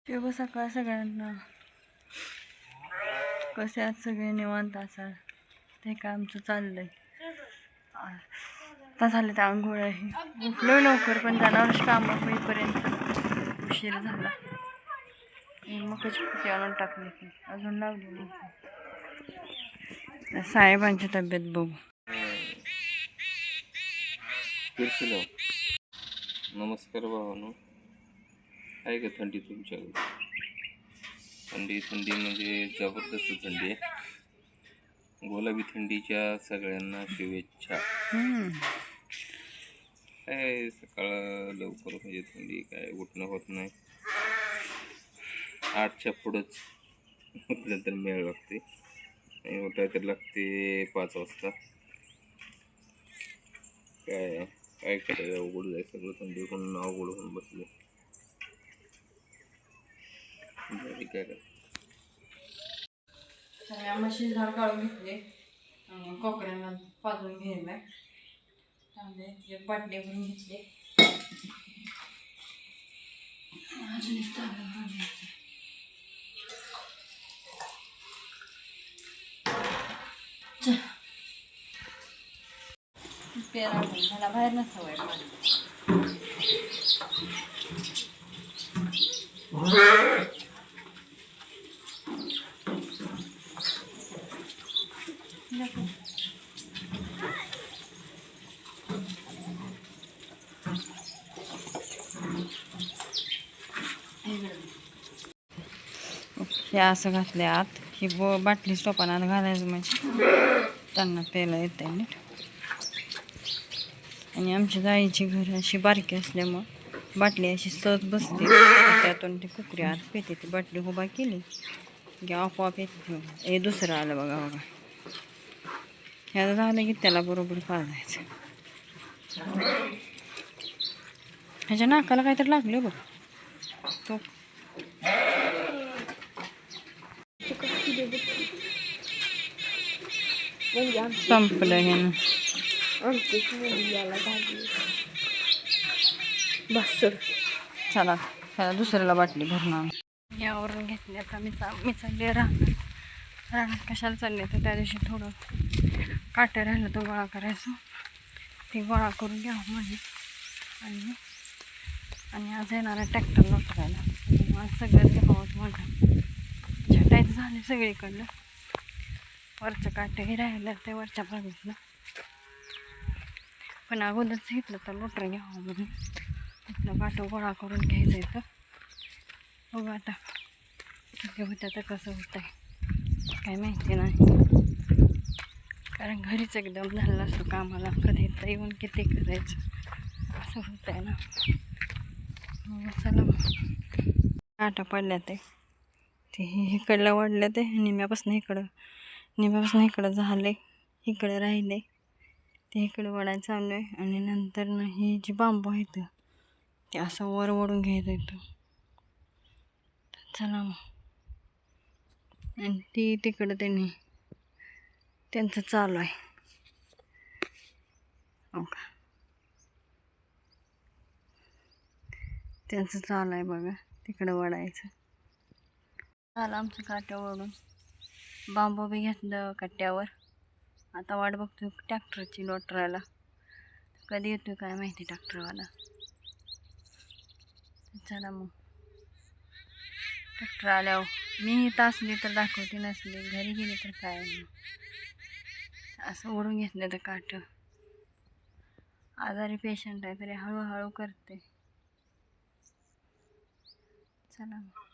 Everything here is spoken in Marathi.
शुभ सकाळ सगळ्यांना. कसे आहात सगळे? निवांत असाल ते काय आमचं चाललंय. आता झाले तर आंघोळ आहे. उठलो लवकर पण जनावरच कामं होईपर्यंत उशीर झाला. मग कशी आणून टाकली की अजून लावली नाही. साहेबांची तब्येत बघू. नमस्कार भावानो. आहे का थंडी तुमच्याकडे? थंडी म्हणजे जबरदस्त थंडी आहे. गुलाबी थंडीच्या सगळ्यांना शुभेच्छा. काय सकाळ लवकर म्हणजे थंडी काय उठणं होत नाही. 8च्या पुढंच नंतर मेळ लागते आणि उठायला तर लागते 5 वाजता. काय करायचं, अवघड जाय सगळं. थंडी पण अवघड होऊन बसले. काय करायचं म्हशी झाड काढून घेतले, कोकऱ्यांना पाजून घ्यायला त्यामध्ये एक बाटली भरून घेतली. अजून एक तांबे भरून घ्यायचे. पेरा मला बाहेर नसतं वाईट हे असं घातले आत. ही बाटली स्टोपानात घालायचं म्हणजे त्यांना प्यायला येते नीट. आणि आमच्या गाईची घर अशी बारकी असल्यामुळं बाटली अशी सहज बसते. त्यातून ती कुकरी आत पेते. ती बाटली उभा केली की आपोआप येते. हे दुसरं आलं बघा बघा. ह्याचं झालं की त्याला बरोबर पाजायचं. ह्याच्या नाकाला काहीतरी लागलं बघ. तो संपलं हे ना. चला ह्याला दुसऱ्याला बाटली भरून आण. यावरून घेतली. आता मी चालले राहणार. कशाला चालले तर त्या दिवशी थोडं काटे राहिलं तो गोळा करायचं. ते गोळा करून घ्यावं म्हणजे आणि आज येणार आहे ट्रॅक्टर लोटायला. आज सगळंच घ्यावं म्हणतात. छटायचं झालं सगळीकडलं. वरचं काटेही राहिलं ते वरच्या बाजूला. पण अगोदरच घेतलं तर लोटर घ्यावं म्हणून इथलं काटं गोळा करून घ्यायचं इथं. बघू आता किती होतं तर कसं होतं आहे काय माहिती नाही. कारण घरीच एकदम झालं असतं कामाला. कधी तर येऊन किती करायचं असं होतं आहे ना. चला मग आटा पडल्या ते इकडलं वाढलं ते निम्यापासून इकडं झाले. इकडे राहिले ते इकडे वडायचं चालू आहे. आणि नंतर ना ही जी बांबू आहेत ते असं वर ओढून घ्यायचं येतं. चला मग. आणि ती तिकडं त्यांचं चालू आहे. हो का, त्यांचं चालू आहे बघा. तिकडं वडायचं झालं आमचं काट्या ओढून. बांबू बी घेतलं कट्ट्यावर. आता वाट बघतो ट्रॅक्टरची लोटरायला. कधी येतो काय माहिती ट्रॅक्टरवाला. चला मग ट्रॅक्टर आल्यावर मी इथं असली तर दाखवते, नसली घरी गेली तर काय. असं ओढून घेतलं तर काट. आजारी पेशंट आहे तरी हळूहळू करते. चला मग.